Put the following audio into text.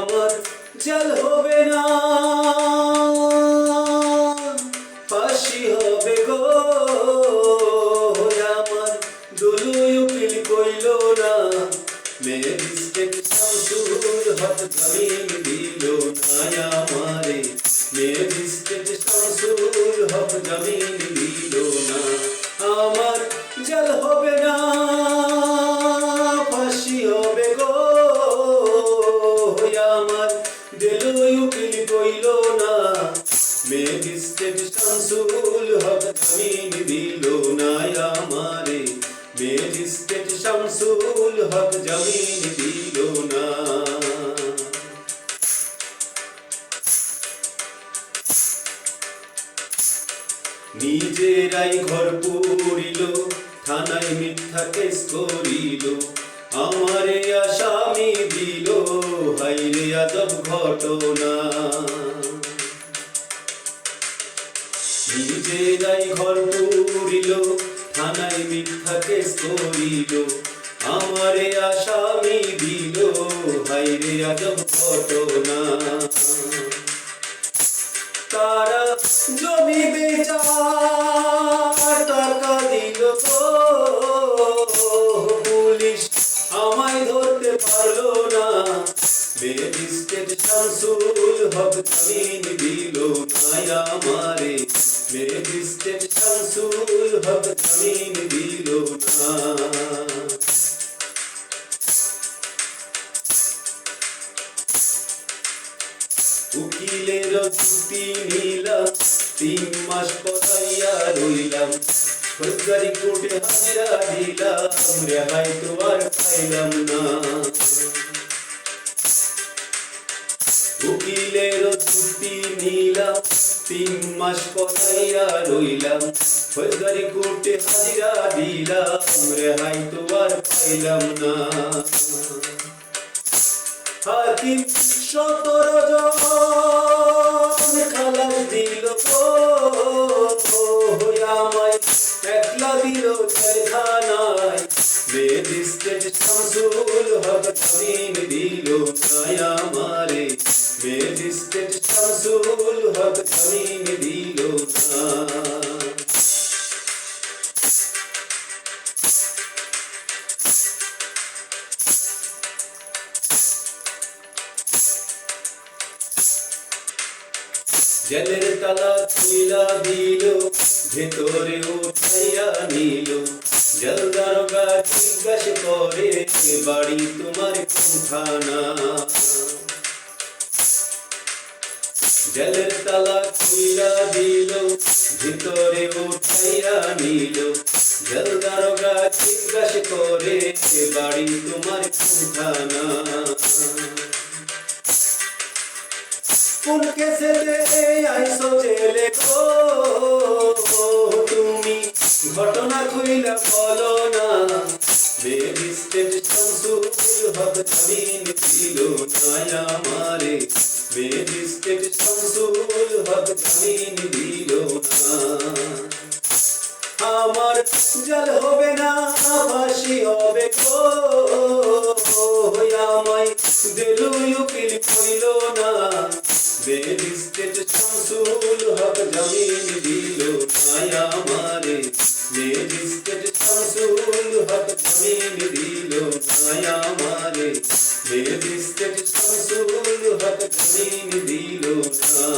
আমার জাল হবে না, ফাঁসি হবে গো। আমার দুলুই উকিল কইল না, ম্যাজিস্ট্রেট শামসুল হক জামিন দিল না আমারে। ম্যাজিস্ট্রেট শামসুল হক জামিন দিল না। আমার জাল হবে না, ফাঁসি হবে গো। আমার দুলুই উকিল কইল না, ম্যাজিস্ট্রেট শামসুল হক জামিন দিল না আমারে। ম্যাজিস্ট্রেট শামসুল হক জামিন দিল না। নিজেরাই ঘর পুরিল, থানায় মিথ্যা কেস করিল, আমারে আসামি দিল, হাইরে আজব ঘটনা। নিজেরাই ঘর পুরিল, থানায় মিথ্যা কেস করিল, আমারে আসামি দিল, হাইরে আজব ঘটনা। তারা জমি বেচার টাকা দিল, পুলিশ আমায় ধরতে পারলো না। ম্যাজিস্ট্রেট শামসুল হক জামিন দিল না আমারে। ম্যাজিস্ট্রেট শামসুল হক জামিন দিল না। উকিলের ছুটি নিলাম, 3 মাস পড়াইয়া রইলাম, ফৌজদারি কোর্টে হাজিরা দিলাম, রেহাই তো আর পাইলাম না। উকিলের ছুটি নিলাম, 3 মাস পড়াইয়া রইলাম, ফৌজদারি কোর্টে হাজিরা দিলাম, রেহাই তো আর পাইলাম না। হাকিম 17 জন খালাস দিল, আমায় একলা দিল জেলখানায়। ম্যাজিস্ট্রেট শামসুল হক জামিন দিল না আমারে। ম্যাজিস্ট্রেট শামসুল হক জামিন দিল না। জেলের তালা খুইলা দিল, ভেতরে উঠাইয়া নিল, জেল দারোগা জিজ্ঞাসা করে, বাড়ি তোমার কোনখানা। জেলের তালা খুইলা দিল, ভেতরে উঠাইয়া নিল, জেল দারোগা জিজ্ঞাসা করে, বাড়ি তোমার কোনখানা। কোন কেসেতে আইছো জেলে গো, তুমি ঘটনা খুইলা বলো না। ম্যাজিস্ট্রেট শামসুল হক জামিন দিল না আমারে। ম্যাজিস্ট্রেট শামসুল হক জামিন দিল না। আমার জাল হবে না, ফাঁসি হবে গো। আমায় দুলুই উকিল কইল না, ম্যাজিস্ট্রেট শামসুল হক জামিন দিল না আমারে। ম্যাজিস্ট্রেট শামসুল হক জামিন দিল না আমারে। ম্যাজিস্ট্রেট শামসুল হক জামিন দিল না।